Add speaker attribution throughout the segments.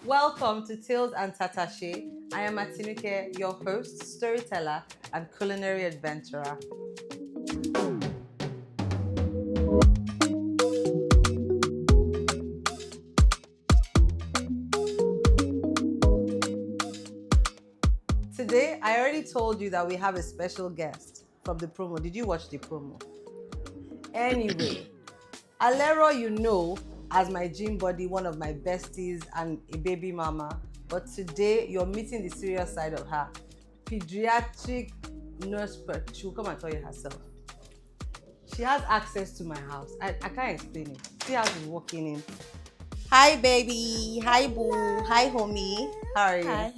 Speaker 1: Welcome to Tales and Tatase. I am Atinúkę, your host, storyteller, and culinary adventurer. Today, I already told you that we have a special guest from the promo. Did you watch the promo? Anyway, Alero, you know, as my gym buddy, one of my besties, and a baby mama. But today, you're meeting the serious side of her. Pediatric nurse, she will come and tell you herself. She has access to my house. I can't explain it. See how she's walking in. Hi, baby. Hi, boo. Hi, homie. How are you?
Speaker 2: Hi.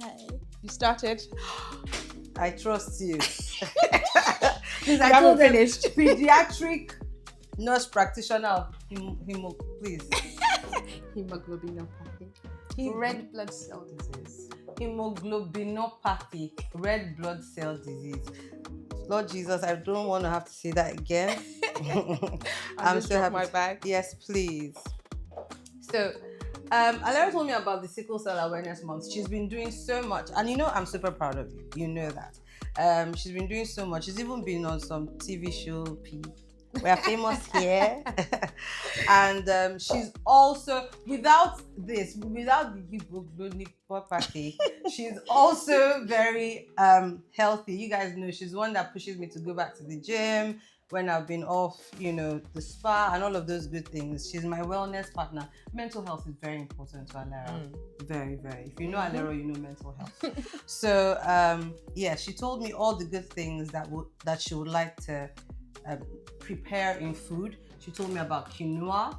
Speaker 2: You started.
Speaker 1: I trust you.
Speaker 2: You haven't finished.
Speaker 1: Pediatric nurse practitioner of please.
Speaker 2: Haemoglobinopathy. Red blood cell disease.
Speaker 1: Haemoglobinopathy, red blood cell disease. Lord Jesus, I don't want to have to say that again.
Speaker 2: I'm so happy. My bag.
Speaker 1: Yes, please. So, Alero told me about the Sickle Cell Awareness Month. She's been doing so much, and you know I'm super proud of you. You know that. She's been doing so much. She's even been on some TV show. We are famous here. And she's also, without the haemoglobinopathy, she's also very healthy. You guys know she's one that pushes me to go back to the gym when I've been off, the spa and all of those good things. She's my wellness partner. Mental health is very important to Alero. Very, very. If you know Alero, you know mental health. So, she told me all the good things that she would like to prepare in food. She told me about quinoa,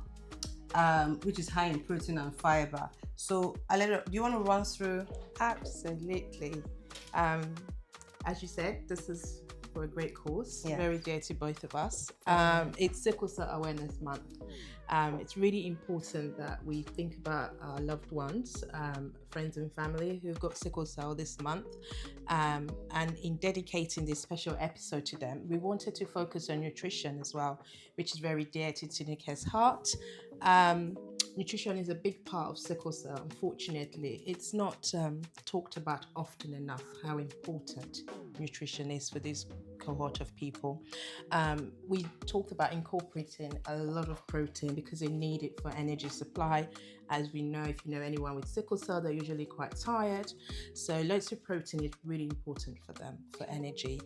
Speaker 1: which is high in protein and fiber. So, Alero, do you want to run through?
Speaker 2: Absolutely. As you said, this is for a great cause, very dear to both of us. It's Sickle Cell Awareness Month. It's really important that we think about our loved ones, friends and family who've got sickle cell this month. And in dedicating this special episode to them, we wanted to focus on nutrition as well, which is very dear to Atinúkè's heart. Nutrition is a big part of sickle cell. Unfortunately, it's not talked about often enough how important nutrition is for this cohort of people. We talked about incorporating a lot of protein because they need it for energy supply. As we know, if you know anyone with sickle cell, they're usually quite tired. So loads of protein is really important for them, for energy.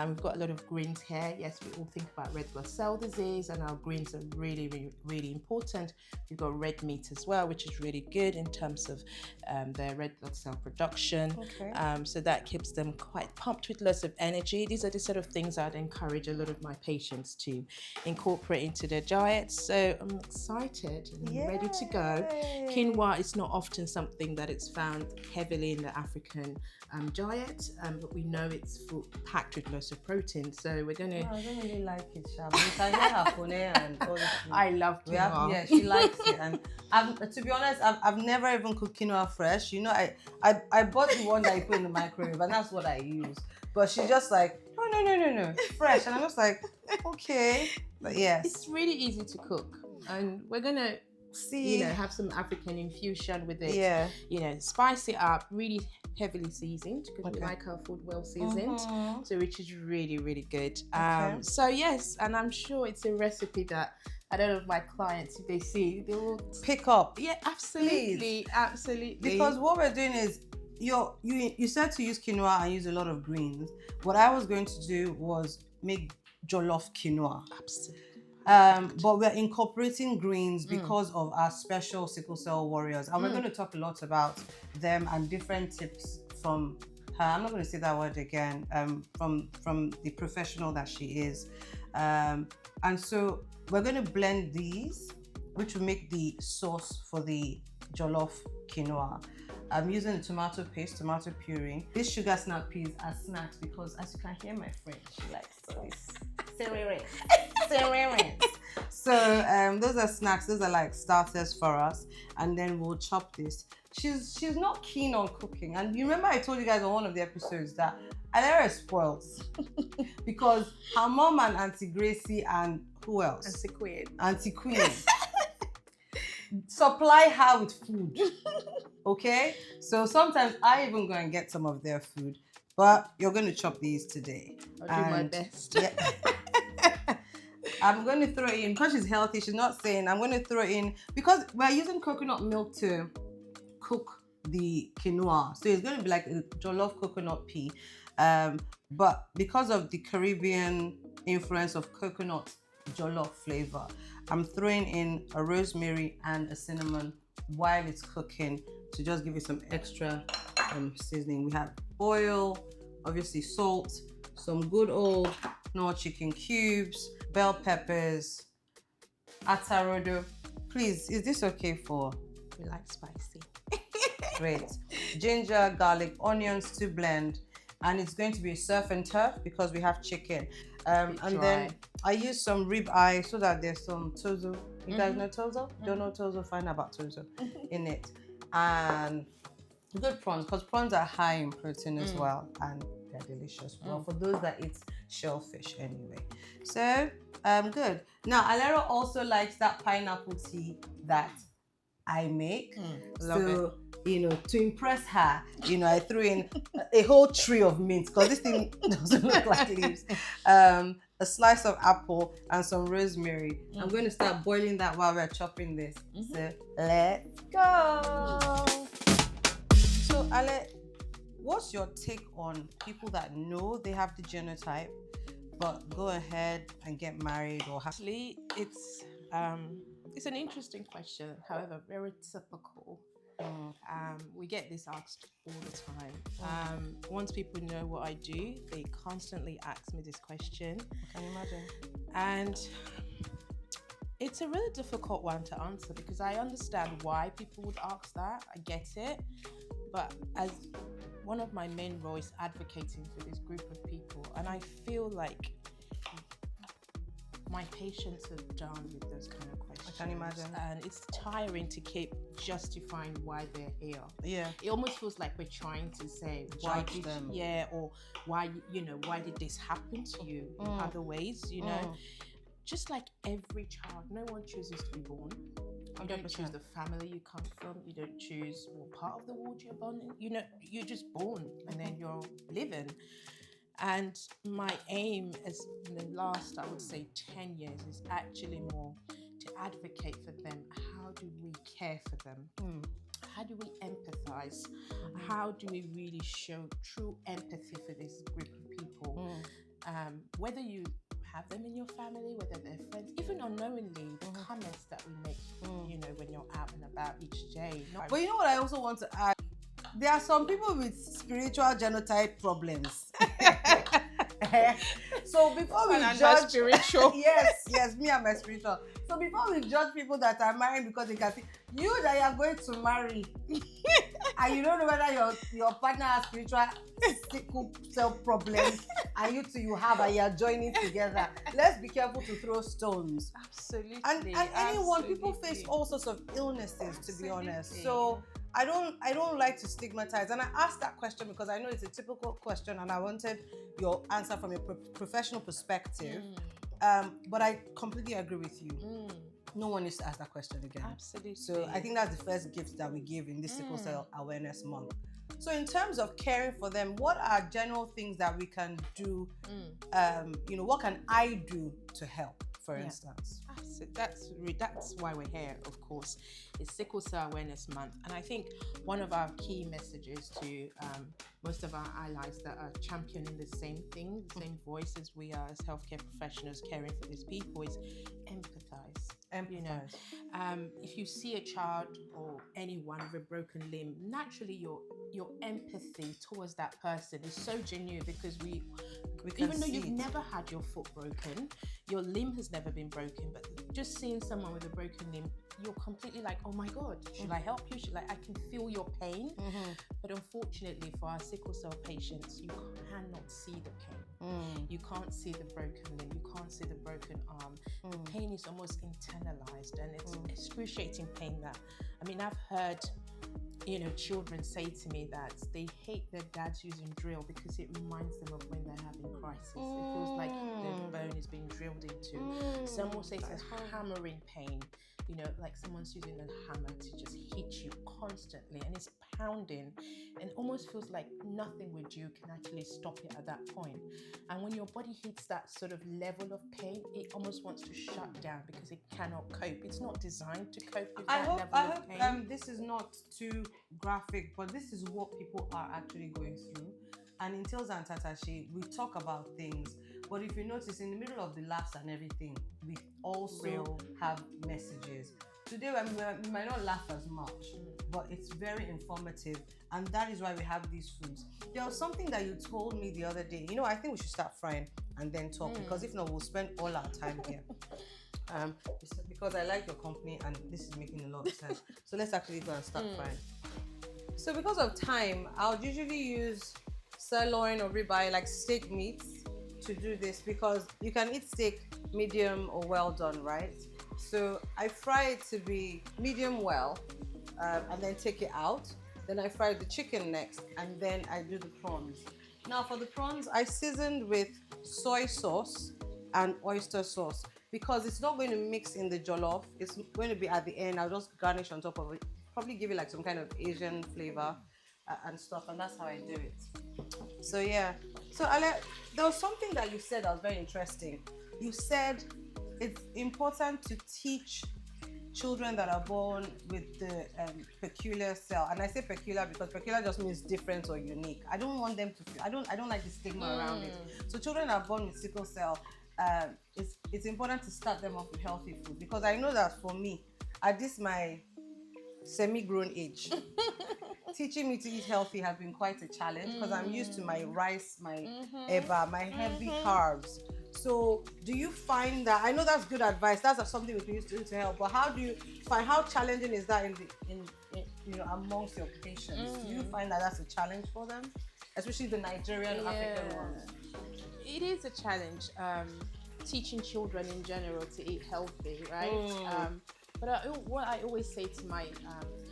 Speaker 2: We've got a lot of greens here. Yes, we all think about red blood cell disease, and our greens are really, really, really important. We've got red meat as well, which is really good in terms of their red blood cell production.
Speaker 1: Okay.
Speaker 2: So that keeps them quite pumped with lots of energy. These are the sort of things I'd encourage a lot of my patients to incorporate into their diets. So I'm excited and ready to go. Quinoa is not often something that is found heavily in the African diet, but we know it's packed with lots of protein. So we're gonna.
Speaker 1: I don't really like it, Shab. And all this.
Speaker 2: I love quinoa.
Speaker 1: She likes it, and to be honest, I've never even cooked quinoa fresh. I bought the one that you put in the microwave, and that's what I use. But she's just like, no, fresh, and I'm just like, okay, but yes,
Speaker 2: it's really easy to cook, and we're gonna. Have some African infusion with it. Spice it up, really heavily seasoned because we like our food well seasoned. So which is really, really good. So yes, and I'm sure it's a recipe that a lot of my clients, if they see, they will
Speaker 1: pick up.
Speaker 2: Yeah, absolutely. Please. Absolutely.
Speaker 1: Because what we're doing is you said to use quinoa and use a lot of greens. What I was going to do was make jollof quinoa.
Speaker 2: Absolutely.
Speaker 1: But we're incorporating greens because of our special sickle cell warriors, and we're going to talk a lot about them and different tips from her. I'm not going to say that word again. From the professional that she is, and so we're going to blend these, which will make the sauce for the jollof quinoa. I'm using the tomato paste, tomato puree. These sugar snap peas are snacks because, as you can hear my friend, she likes this. So those are snacks. Those are like starters for us, and then we'll chop this. She's not keen on cooking, and you remember I told you guys on one of the episodes that Alero is spoiled because her mom and Auntie Gracie and who else?
Speaker 2: Auntie Queen
Speaker 1: supply her with food. Okay? So sometimes I even go and get some of their food. But you're going to chop these today.
Speaker 2: I'll do my best.
Speaker 1: Yeah. I'm going to throw in, because she's healthy, she's not saying, I'm going to throw in, because we're using coconut milk to cook the quinoa. So it's going to be like a jollof coconut pea. But because of the Caribbean influence of coconut jollof flavor, I'm throwing in a rosemary and a cinnamon while it's cooking to just give it some extra seasoning. We have oil, obviously salt, some good old Knorr chicken cubes, bell peppers, atarodo. Please, is this okay for?
Speaker 2: We like spicy.
Speaker 1: Great. Ginger, garlic, onions to blend. And it's going to be surf and turf because we have chicken. And then I use some rib eye so that there's some tozo. You guys know tozo? Don't know tozo? Find out about tozo in it. And good prawns, because prawns are high in protein as well, and they're delicious. Well, for those that eat shellfish anyway. So, good. Now, Alero also likes that pineapple tea that I make.
Speaker 2: Love it.
Speaker 1: To impress her, I threw in a whole tree of mint, because this thing doesn't look like leaves. A slice of apple and some rosemary. I'm going to start boiling that while we're chopping this. So let's go. So Ale, what's your take on people that know they have the genotype but go ahead and get married or have?
Speaker 2: Actually, it's an interesting question. However, very typical. We get this asked all the time. Once people know what I do, they constantly ask me this question.
Speaker 1: Can you imagine?
Speaker 2: And it's a really difficult one to answer because I understand why people would ask that. I get it. But as one of my main roles advocating for this group of people, and I feel like my patients are done with those kind of questions.
Speaker 1: I can imagine.
Speaker 2: And it's tiring to keep justifying why they're here.
Speaker 1: Yeah.
Speaker 2: It almost feels like we're trying to say, why
Speaker 1: Judge
Speaker 2: did
Speaker 1: them.
Speaker 2: Yeah, or why did this happen to you in other ways, Just like every child, no one chooses to be born. You don't
Speaker 1: 100%.
Speaker 2: choose the family you come from. You don't choose what part of the world you're born in. You're just born and then you're living. And my aim is in the last, I would say, 10 years is actually more to advocate for them. How do we care for them? How do we empathize? How do we really show true empathy for this group of people? Whether you have them in your family, whether they're friends, even unknowingly, the comments that we make, when you're out and about each day.
Speaker 1: But you know what I also want to add? There are some people with spiritual genotype problems. So before we judge
Speaker 2: spiritual.
Speaker 1: yes, me and my spiritual. So before we judge people that are marrying because they can see you that you are going to marry and you don't know whether your partner has spiritual sickle cell problems and you have and you are joining together. Let's be careful to throw stones.
Speaker 2: Absolutely.
Speaker 1: And anyone, people face all sorts of illnesses, to be honest. So I don't like to stigmatize, and I asked that question because I know it's a typical question, and I wanted your answer from a professional perspective. But I completely agree with you. No one needs to ask that question again.
Speaker 2: Absolutely.
Speaker 1: So I think that's the first gift that we give in this Sickle Cell Awareness Month. So in terms of caring for them, what are general things that we can do? What can I do to help, for instance?
Speaker 2: That's why we're here, of course. It's Sickle Cell Awareness Month. And I think one of our key messages to most of our allies that are championing the same thing, the same voice as we are as healthcare professionals caring for these people is empathize. If you see a child or anyone with a broken limb, naturally your empathy towards that person is so genuine because we even though you've never had your foot broken, your limb has never been broken, but just seeing someone with a broken limb, you're completely like, oh my God, should I help you? I can feel your pain. But unfortunately for our sickle cell patients, you cannot see the pain. You can't see the broken limb. You can't see the broken arm. The pain is almost internalized, and it's excruciating pain that, I've heard, children say to me that they hate their dads using drill because it reminds them of when they're having crisis. It feels like the bone is being drilled into. Some will say it's a hammering pain. you know, like someone's using a hammer to just hit you constantly, and it's pounding, and almost feels like nothing with you can actually stop it at that point. And when your body hits that sort of level of pain, it almost wants to shut down because it cannot cope. It's not designed to cope with that level of pain.
Speaker 1: This is not too graphic, but this is what people are actually going through. And in Tales and Tatase, we talk about things, but if you notice, in the middle of the laughs and everything, we also have messages. Today, we might not laugh as much, but it's very informative, and that is why we have these foods. There was something that you told me the other day. You know, I think we should start frying and then talk, because if not, we'll spend all our time here. Because I like your company, and this is making a lot of sense. So let's actually go and start frying. So because of time, I'll usually use sirloin or ribeye, like steak meats, to do this, because you can eat steak medium or well done, right? So I fry it to be medium well, and then take it out. Then I fry the chicken next, and then I do the prawns. Now for the prawns, I seasoned with soy sauce and oyster sauce, because it's not going to mix in the jollof. It's going to be at the end. I'll just garnish on top of it, probably give it like some kind of Asian flavor and stuff, and that's how I do it. So yeah. So Ale, there was something that you said that was very interesting. You said it's important to teach children that are born with the peculiar cell, and I say peculiar because peculiar just means different or unique. I don't want them to feel, I don't like the stigma around it. So children that are born with sickle cell, it's important to start them off with healthy food, because I know that for me, at this my semi-grown age, teaching me to eat healthy has been quite a challenge, because I'm used to my rice, my eba, my heavy carbs. So do you find that, I know that's good advice, that's something we can use to help, but how do you find, how challenging is that in you know, amongst your patients? Do you find that that's a challenge for them, especially the Nigerian African ones?
Speaker 2: It is a challenge, teaching children in general to eat healthy, right? But what I always say to my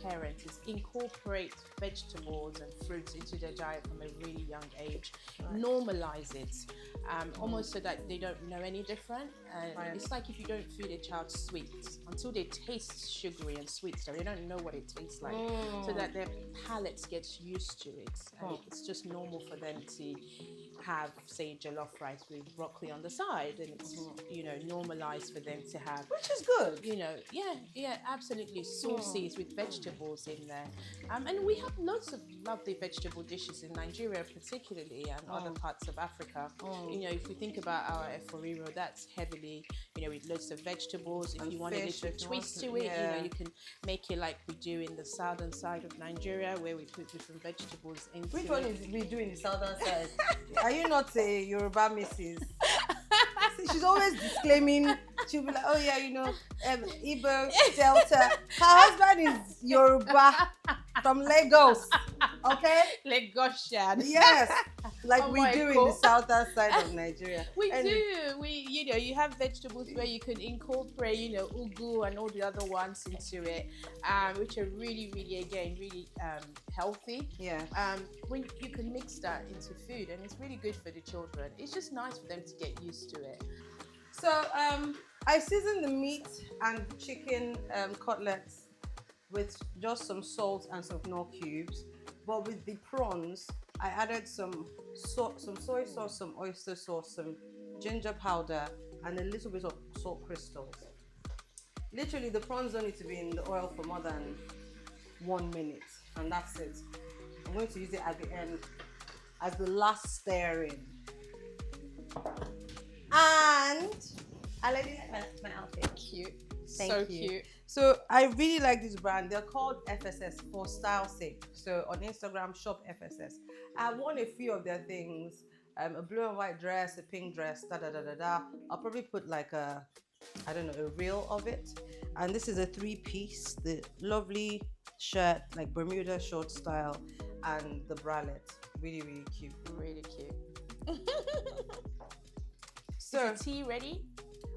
Speaker 2: parents is incorporate vegetables and fruits into their diet from a really young age. Normalize it, almost so that they don't know any different. It's like if you don't feed a child sweets, until they taste sugary and sweet stuff, they don't know what it tastes like, so that their palates gets used to it. And it's just normal for them to have, say, jollof rice with broccoli on the side, and it's, you know, normalized for them to have,
Speaker 1: which is good,
Speaker 2: you know. Yeah, absolutely. Sauces with vegetables in there, and we have lots of lovely vegetable dishes in Nigeria, particularly, and other parts of Africa. You know, if we think about our eforiro, that's heavily, you know, with lots of vegetables. If
Speaker 1: and
Speaker 2: you want a little twist to it, you know, you can make it like we do in the southern side of Nigeria, where we put different vegetables into it.
Speaker 1: Which one is we do in the southern side? Are you not a Yoruba Mrs.? See, she's always disclaiming. She'll be like, oh yeah, you know, Igbo, Delta. Her husband is Yoruba from Lagos. Okay?
Speaker 2: Lagosian.
Speaker 1: Yes. Like we do in the southern side of Nigeria.
Speaker 2: We do. You know, you have vegetables where you can incorporate, you know, ugu and all the other ones into it, which are really, really, again, really healthy.
Speaker 1: Yeah.
Speaker 2: When you can mix that into food, and it's really good for the children. It's just nice for them to get used to it.
Speaker 1: So I season the meat and chicken cutlets with just some salt and some Knorr cubes. But with the prawns, I added some soy sauce, some oyster sauce, some ginger powder, and a little bit of salt crystals. Literally, the prawns don't need to be in the oil for more than 1 minute, and that's it. I'm going to use it at the end as the last stirring. And I like my outfit.
Speaker 2: Cute.
Speaker 1: Thank you.
Speaker 2: Cute.
Speaker 1: So I really like this brand. They're called FSS for style sake. So on Instagram, shop FSS. I've worn a few of their things. A blue and white dress, a pink dress, I'll probably put like a, I don't know, a reel of it. And this is a 3-piece, the lovely shirt, like Bermuda short style, and the bralette. Really, really cute.
Speaker 2: Really cute.
Speaker 1: So,
Speaker 2: is the tea ready?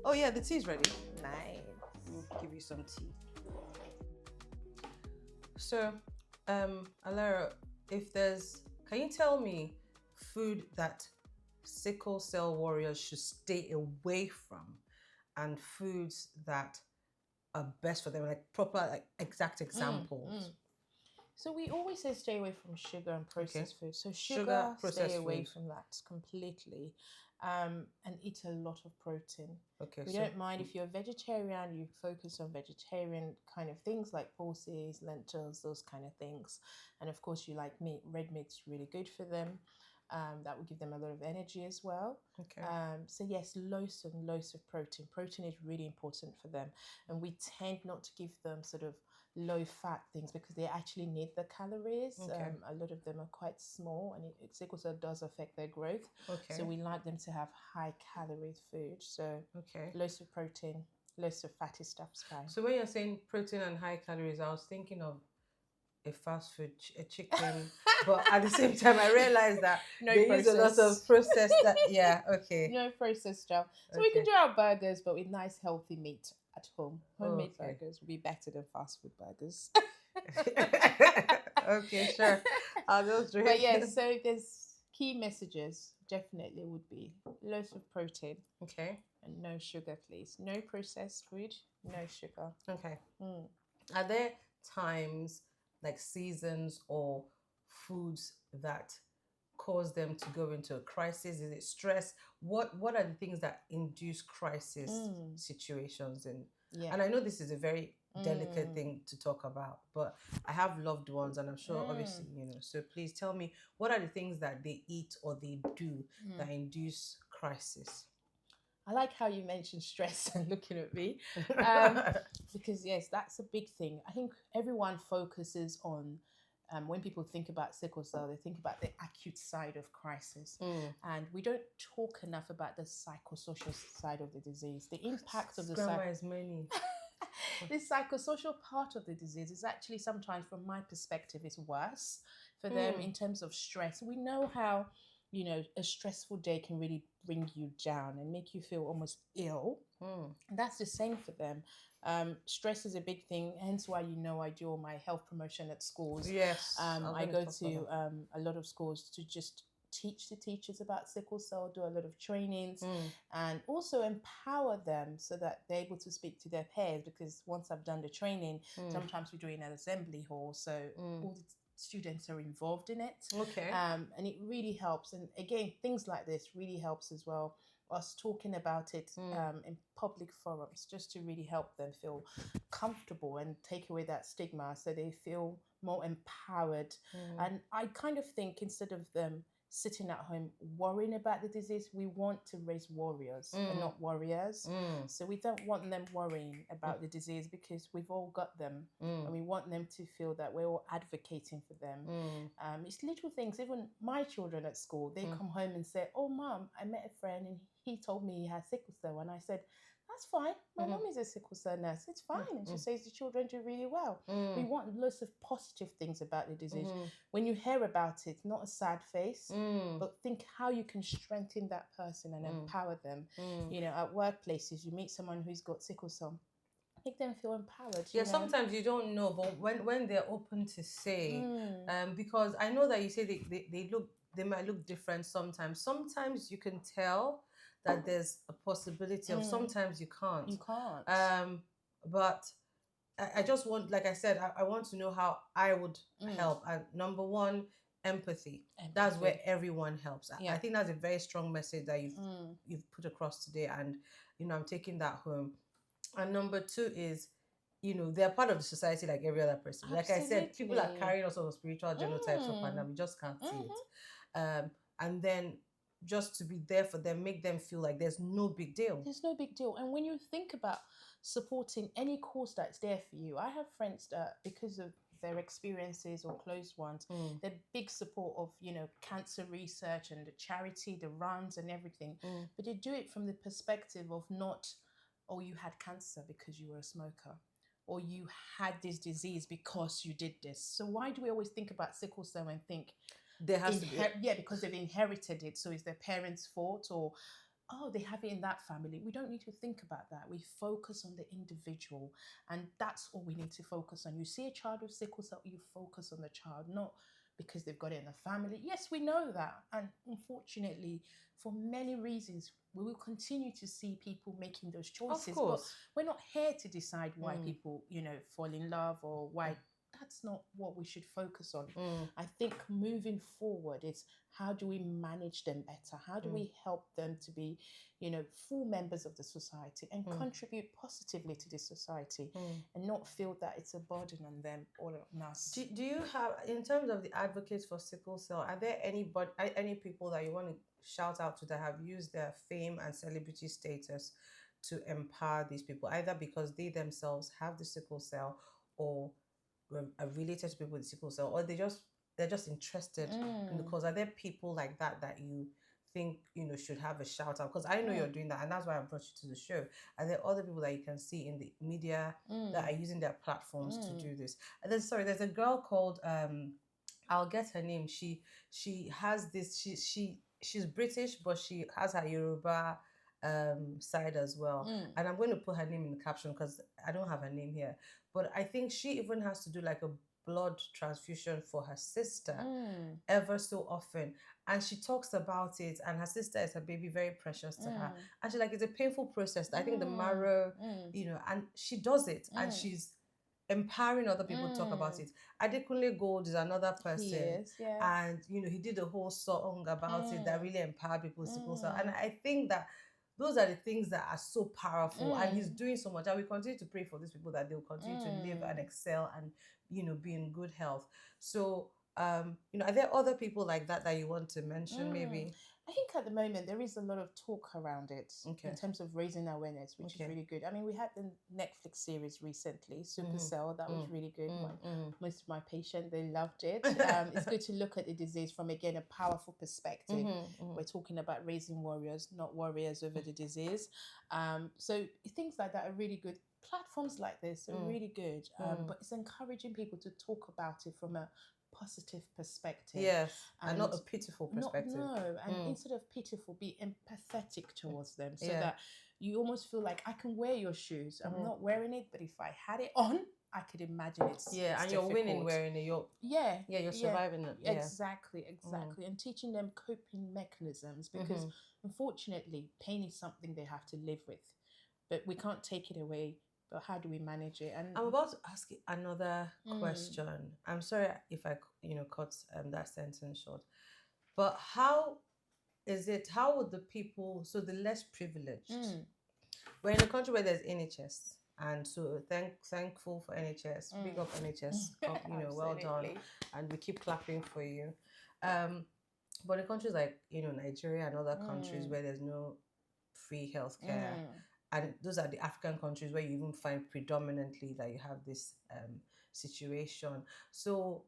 Speaker 1: Oh yeah, the tea's ready.
Speaker 2: Nice.
Speaker 1: I'll give you some tea. So, Alero, can you tell me food that sickle cell warriors should stay away from, and foods that are best for them, like proper, like exact examples?
Speaker 2: So we always say stay away from sugar and processed food. So
Speaker 1: Sugar,
Speaker 2: stay
Speaker 1: processed
Speaker 2: away
Speaker 1: food.
Speaker 2: from that completely, and eat a lot of protein.
Speaker 1: Okay,
Speaker 2: We
Speaker 1: so
Speaker 2: don't mind if you're a vegetarian, you focus on vegetarian kind of things like pulses, lentils, those kind of things. And of course, you like meat. Red meat's really good for them. That will give them a lot of energy as well.
Speaker 1: okay.
Speaker 2: So yes, loads and loads of protein. Protein is really important for them, and we tend not to give them sort of low fat things because they actually need the calories.
Speaker 1: Okay.
Speaker 2: A lot of them are quite small, and sickle cell does affect their growth.
Speaker 1: Okay.
Speaker 2: So we like them to have high calorie food. So
Speaker 1: Okay.
Speaker 2: loads of protein, loads of fatty stuff's fine.
Speaker 1: So when you're saying protein and high calories, I was thinking of a fast food, a chicken, but at the same time, I realized that
Speaker 2: No
Speaker 1: they use a lot of processed. Yeah, okay.
Speaker 2: No processed stuff. So
Speaker 1: Okay.
Speaker 2: we can do our burgers, but with nice healthy meat at home. Homemade
Speaker 1: Okay.
Speaker 2: burgers will be better than fast food burgers.
Speaker 1: Okay, sure. I'll go through
Speaker 2: But
Speaker 1: it.
Speaker 2: yes, so there's key messages definitely would be loads of protein
Speaker 1: Okay.
Speaker 2: and no sugar, please. No processed food, no sugar.
Speaker 1: Okay. Are there times, like seasons or foods, that cause them to go into a crisis? Is it stress? What are the things that induce crisis situations? And I know this is a very delicate thing to talk about, but I have loved ones, and I'm sure obviously so please tell me, what are the things that they eat or they do that induce crisis?
Speaker 2: I like how you mentioned stress and looking at me, because yes, that's a big thing. I think everyone focuses on, when people think about sickle cell, they think about the acute side of crisis, and we don't talk enough about the psychosocial side of the disease, the impact of the
Speaker 1: is many.
Speaker 2: The psychosocial part of the disease is actually sometimes, from my perspective, is worse for them in terms of stress. We know how, a stressful day can really bring you down and make you feel almost ill. And that's the same for them. Stress is a big thing, hence why I do all my health promotion at schools.
Speaker 1: Yes.
Speaker 2: I go to a lot of schools to just teach the teachers about sickle cell, do a lot of trainings, and also empower them so that they're able to speak to their peers, because once I've done the training, sometimes we do it in an assembly hall, so all the students are involved in it.
Speaker 1: Okay.
Speaker 2: And it really helps. And again, things like this really helps as well, us talking about it in public forums, just to really help them feel comfortable and take away that stigma, so they feel more empowered. And I kind of think, instead of them sitting at home worrying about the disease, we want to raise warriors and not warriors. So we don't want them worrying about the disease, because we've all got them, and we want them to feel that we're all advocating for them. It's little things. Even my children at school, they come home and say, "Oh, Mum, I met a friend and he told me he has sickle cell," and I said, "That's fine. My mum is a sickle cell nurse. It's fine." And she says the children do really well. We want lots of positive things about the disease. When you hear about it, not a sad face, but think how you can strengthen that person and empower them. At workplaces, you meet someone who's got sickle cell, make them feel empowered.
Speaker 1: Yeah, sometimes you don't know, but when they're open to say, because I know that you say they might look different sometimes. Sometimes you can tell that there's a possibility of, sometimes you can't.
Speaker 2: You can't.
Speaker 1: But I just want, like I said, I want to know how I would help. And number one, empathy. That's where everyone helps.
Speaker 2: Yeah.
Speaker 1: I think that's a very strong message that you've put across today, and I'm taking that home. And number two is, they're part of the society like every other person. Like I said, people are carrying all sorts of spiritual genotypes up and down. We just can't see it. And then just to be there for them, make them feel like there's no big deal.
Speaker 2: There's no big deal. And when you think about supporting any cause that's there for you, I have friends that, because of their experiences or close ones, they're big support of, cancer research and the charity, the runs and everything. But they do it from the perspective of not, "Oh, you had cancer because you were a smoker," or "You had this disease because you did this." So why do we always think about sickle cell and think
Speaker 1: there has to be?
Speaker 2: Yeah, because they've inherited it, so it's their parents' fault, or "Oh, they have it in that family." We don't need to think about that. We focus on the individual, and that's all we need to focus on. You see a child with sickle cell, you focus on the child, not because they've got it in the family. Yes, we know that. And unfortunately, for many reasons, we will continue to see people making those choices.
Speaker 1: Of course.
Speaker 2: But we're not here to decide why people, fall in love or why. That's not what we should focus on. I think moving forward, it's how do we manage them better? How do we help them to be, full members of the society and contribute positively to the society and not feel that it's a burden on them or on us?
Speaker 1: Do you have, in terms of the advocates for sickle cell, are there any people that you want to shout out to that have used their fame and celebrity status to empower these people, either because they themselves have the sickle cell or are related to people with sickle cell, or they're just interested in the cause? Are there people like that you think should have a shout out? Because I know you're doing that, and that's why I brought you to the show. Are there other people that you can see in the media that are using their platforms to do this? And then, sorry, there's a girl called I'll get her name. She has this. She's British, but she has her Yoruba side as well. And I'm going to put her name in the caption because I don't have her name here. But I think she even has to do like a blood transfusion for her sister ever so often. And she talks about it, and her sister is her baby, very precious to her. And she's like, it's a painful process. I think the marrow, and she does it, and she's empowering other people to talk about it. Adekunle Gold is another person, and he did a whole song about it that really empowered people with sickle cell. And I think that those are the things that are so powerful, and he's doing so much. And we continue to pray for these people that they'll continue to live and excel and be in good health. So are there other people like that you want to mention? Maybe
Speaker 2: I think at the moment there is a lot of talk around it in terms of raising awareness, which is really good. I mean, we had the Netflix series recently, Supercell, that was really good. Most of my patients, they loved it. It's good to look at the disease from, again, a powerful perspective. We're talking about raising warriors, not warriors over the disease. So things like that are really good. Platforms like this are really good, but it's encouraging people to talk about it from a positive perspective.
Speaker 1: Yes, and not a pitiful perspective.
Speaker 2: And instead of pitiful, be empathetic towards them, so that you almost feel like, I can wear your shoes. I'm not wearing it, but if I had it on, I could imagine it's
Speaker 1: and
Speaker 2: difficult.
Speaker 1: You're winning wearing it. You're surviving it.
Speaker 2: Exactly. And teaching them coping mechanisms, because unfortunately, pain is something they have to live with, but we can't take it away. But how do we manage it? And
Speaker 1: I'm about to ask you another question. I'm sorry if I cut that sentence short, but how would the people, so the less privileged, we're in a country where there's NHS, and so thankful for NHS, big up NHS, well done, and we keep clapping for you. But in countries like Nigeria and other countries where there's no free healthcare, and those are the African countries where you even find predominantly that you have this situation. So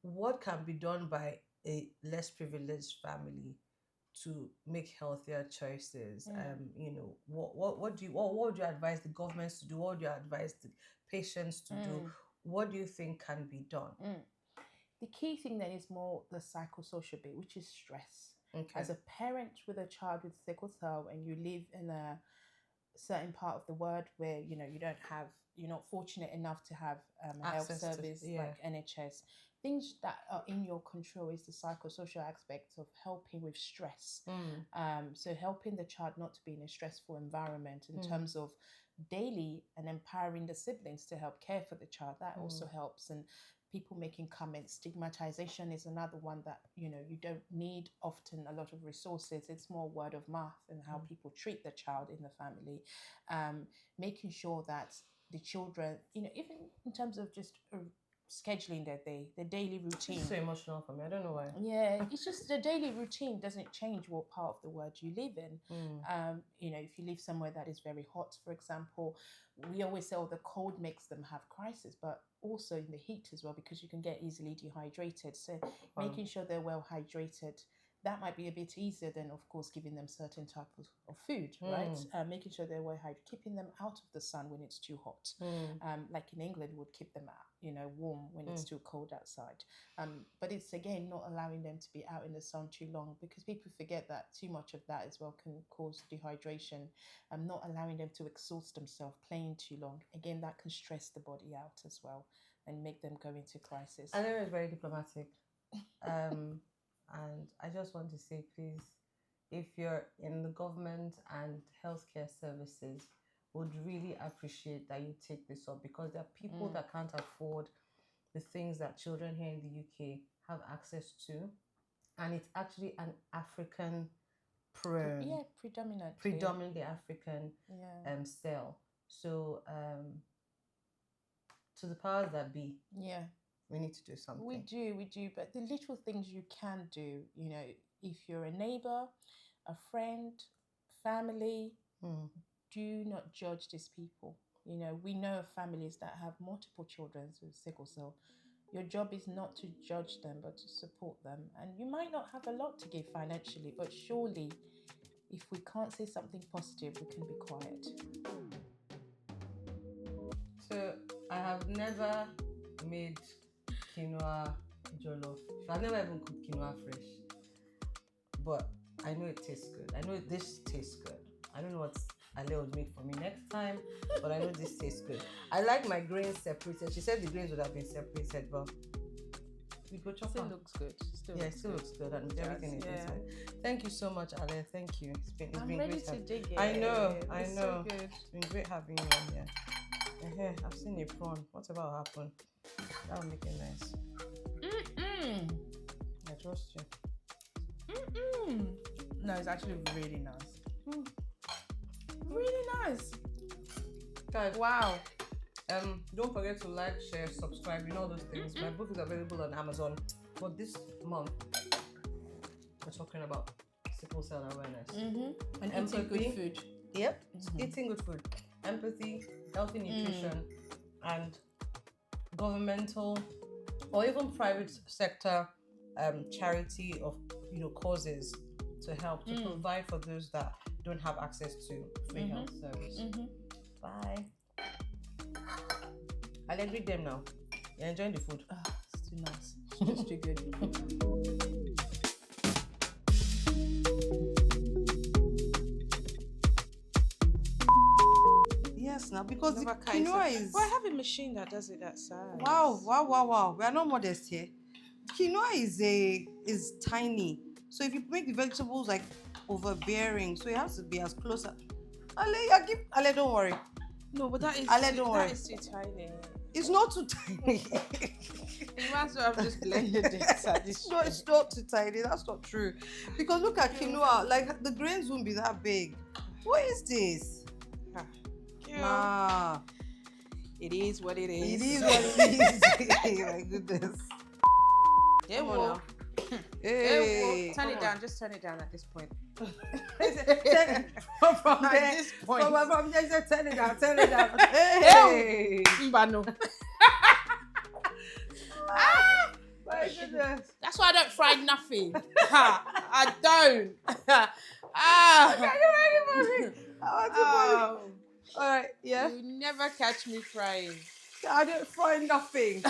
Speaker 1: what can be done by a less privileged family to make healthier choices? What would you advise the governments to do? What would you advise the patients to do? What do you think can be done?
Speaker 2: The key thing then is more the psychosocial bit, which is stress. As a parent with a child with sickle cell, and you live in a certain part of the world where you're not fortunate enough to have a health service like NHS, things that are in your control is the psychosocial aspect of helping with stress. So helping the child not to be in a stressful environment in terms of daily, and empowering the siblings to help care for the child, that also helps. And people making comments, stigmatization is another one that you don't need often a lot of resources. It's more word of mouth and how people treat the child in the family. Making sure that the children, even in terms of just scheduling their day, their daily routine.
Speaker 1: It's so emotional for me. I don't know why.
Speaker 2: Yeah, it's just the daily routine doesn't change what part of the world you live in. If you live somewhere that is very hot, for example, we always say, the cold makes them have crisis, but also in the heat as well, because you can get easily dehydrated. So making sure they're well hydrated, that might be a bit easier than, of course, giving them certain type of food, right? Making sure they're well hydrated, keeping them out of the sun when it's too hot. Like in England, would keep them out, warm when it's too cold outside. But it's, again, not allowing them to be out in the sun too long, because people forget that too much of that as well can cause dehydration. Not allowing them to exhaust themselves, playing too long. Again, that can stress the body out as well and make them go into crisis.
Speaker 1: Alero is very diplomatic. And I just want to say, please, if you're in the government and healthcare services, would really appreciate that you take this up, because there are people that can't afford the things that children here in the UK have access to, and it's actually an African predominantly African cell. So to the powers that be, we need to do something.
Speaker 2: We do, but the little things you can do, you know, if you're a neighbor, a friend, family, do not judge these people. You know, we know of families that have multiple children with sickle cell. Your job is not to judge them, but to support them. And you might not have a lot to give financially, but surely if we can't say something positive, we can be quiet.
Speaker 1: So I have never made quinoa jollof. I've never even cooked quinoa fresh. But I know it tastes good. I know this tastes good. I don't know what Alero would make for me next time, but I know this tastes good. I like my grains separated. She said the grains would have been separated, but we go chop.
Speaker 2: Still looks good.
Speaker 1: It still looks good, and everything is inside. Thank you so much, Ale. Thank you. It's been
Speaker 2: ready
Speaker 1: great.
Speaker 2: to dig it.
Speaker 1: I know.
Speaker 2: So good.
Speaker 1: It's been great having you on here. I've seen a prawn. Whatever will happen, that will make it nice. I trust you.
Speaker 2: No, it's actually really nice. Really nice.
Speaker 1: Guys,
Speaker 2: wow.
Speaker 1: Don't forget to like, share, subscribe, all those things. My book is available on Amazon. But this month, we're talking about sickle cell awareness.
Speaker 2: And eating good food.
Speaker 1: Yep, eating good food. Empathy, healthy nutrition, and governmental or even private sector charity of causes to help to provide for those that don't have access to free health service. Bye. I'll agree them now. You're enjoying the food.
Speaker 2: It's too nice. It's just too good.
Speaker 1: Yes, now because the quinoa is.
Speaker 2: Well, I have a machine that does it that size.
Speaker 1: Wow. We are not modest here. Quinoa is tiny. So if you make the vegetables like overbearing, so it has to be as close as Ale, don't worry.
Speaker 2: No, but that is
Speaker 1: that
Speaker 2: is too tiny.
Speaker 1: It's not too tiny.
Speaker 2: You might as well have just blended it at this
Speaker 1: No, it's not too tiny. That's not true. Because look at quinoa, like the grains won't be that big. What is this? Ma.
Speaker 2: It is what it is.
Speaker 1: It is what it is. My goodness.
Speaker 2: Yeah,
Speaker 1: Come on now.
Speaker 2: Hey, turn it down. Just turn it down at this point.
Speaker 1: From there, from there, turn it down. Hey,
Speaker 2: Mbano.
Speaker 1: My goodness.
Speaker 2: That's why I don't fry nothing. I don't. Are
Speaker 1: you ready for me? All right, yeah.
Speaker 2: You never catch me frying.
Speaker 1: I don't fry nothing.